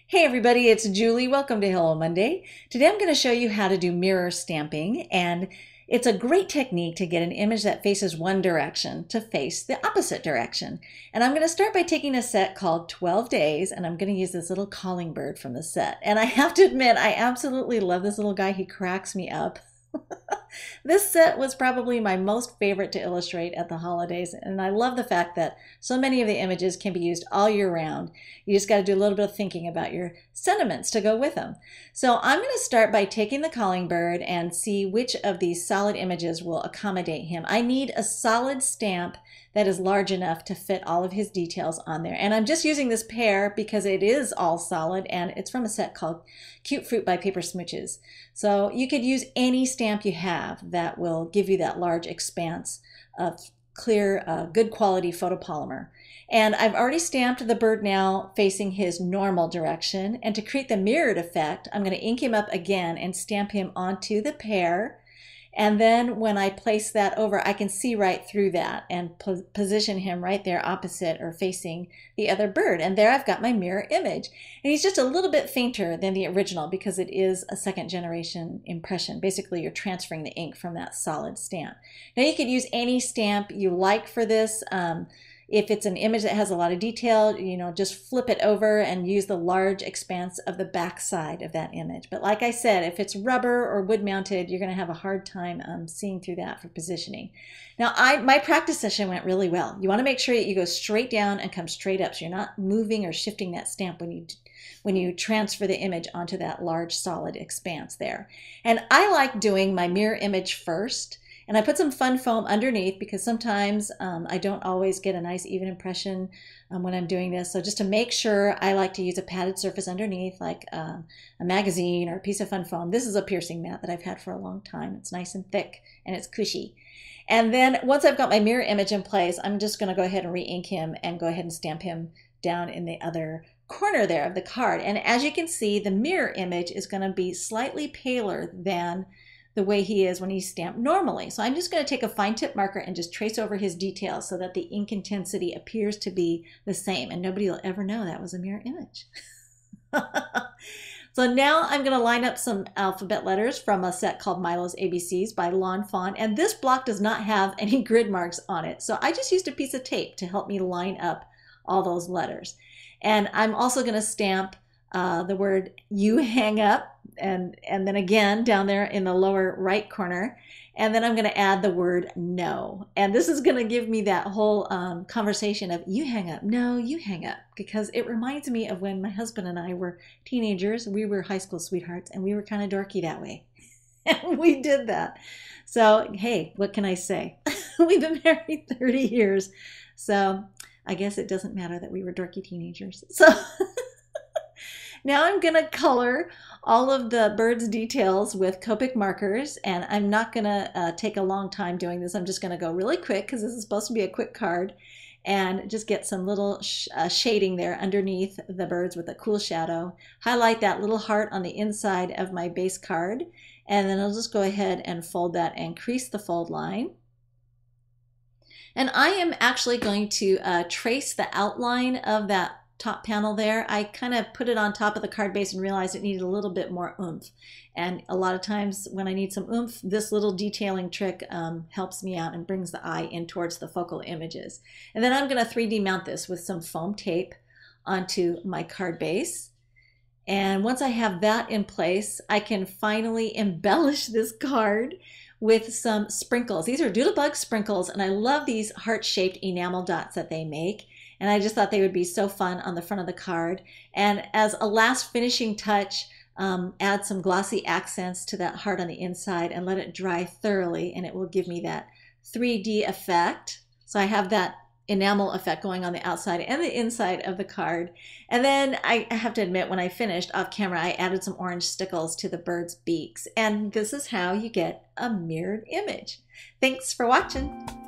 Hey everybody, it's Julie. Welcome to Hello Monday. Today I'm going to show you how to do mirror stamping, and it's a great technique to get an image that faces one direction to face the opposite direction. And I'm going to start by taking a set called 12 Days, and I'm going to use this little calling bird from the set. And I have to admit, I absolutely love this little guy. He cracks me up. This set was probably my most favorite to illustrate at the holidays, and I love the fact that so many of the images can be used all year round. You just got to do a little bit of thinking about your sentiments to go with them. So I'm going to start by taking the calling bird and see which of these solid images will accommodate him. I need a solid stamp that is large enough to fit all of his details on there. And I'm just using this pair because it is all solid, and it's from a set called Cute Fruit by Paper Smooches. So you could use any stamp you have that will give you that large expanse of clear, good quality photopolymer. And I've already stamped the bird now facing his normal direction. And to create the mirrored effect, I'm going to ink him up again and stamp him onto the pear. And then when I place that over, I can see right through that and position him right there opposite or facing the other bird. And there I've got my mirror image. And he's just a little bit fainter than the original because it is a second generation impression. Basically, you're transferring the ink from that solid stamp. Now you could use any stamp you like for this. If it's an image that has a lot of detail, just flip it over and use the large expanse of the back side of that image. But like I said, if it's rubber or wood mounted, you're going to have a hard time seeing through that for positioning. Now, my practice session went really well. You want to make sure that you go straight down and come straight up, so you're not moving or shifting that stamp when you transfer the image onto that large solid expanse there. And I like doing my mirror image first. And I put some fun foam underneath because sometimes I don't always get a nice even impression when I'm doing this. So just to make sure, I like to use a padded surface underneath, like a magazine or a piece of fun foam. This is a piercing mat that I've had for a long time. It's nice and thick and it's cushy. And then once I've got my mirror image in place, I'm just going to go ahead and re-ink him and go ahead and stamp him down in the other corner there of the card. And as you can see, the mirror image is going to be slightly paler than the way he is when he's stamped normally. So I'm just going to take a fine tip marker and just trace over his details so that the ink intensity appears to be the same, and nobody will ever know that was a mirror image. So now I'm going to line up some alphabet letters from a set called Milo's ABCs by Lawn Fawn, and this block does not have any grid marks on it. So I just used a piece of tape to help me line up all those letters. And I'm also going to stamp the word "you hang up," and then again down there in the lower right corner, and then I'm going to add the word "no," and this is going to give me that whole conversation of "you hang up, no, you hang up," because it reminds me of when my husband and I were teenagers. We were high school sweethearts, and we were kind of dorky that way, and we did that. So hey, what can I say? We've been married 30 years, so I guess it doesn't matter that we were dorky teenagers. So now I'm going to color all of the bird's details with Copic markers, and I'm not going to take a long time doing this. I'm just going to go really quick because this is supposed to be a quick card, and just get some little shading there underneath the birds with a cool shadow. Highlight that little heart on the inside of my base card, and then I'll just go ahead and fold that and crease the fold line. And I am actually going to trace the outline of that top panel there. I kind of put it on top of the card base and realized it needed a little bit more oomph. And a lot of times when I need some oomph, this little detailing trick helps me out and brings the eye in towards the focal images. And then I'm going to 3D mount this with some foam tape onto my card base. And once I have that in place, I can finally embellish this card with some sprinkles. These are Doodlebug sprinkles, and I love these heart-shaped enamel dots that they make. And I just thought they would be so fun on the front of the card. And as a last finishing touch, add some glossy accents to that heart on the inside and let it dry thoroughly, and it will give me that 3D effect. So I have that enamel effect going on the outside and the inside of the card. And then I have to admit, when I finished off camera, I added some orange stickles to the bird's beaks. And this is how you get a mirrored image. Thanks for watching.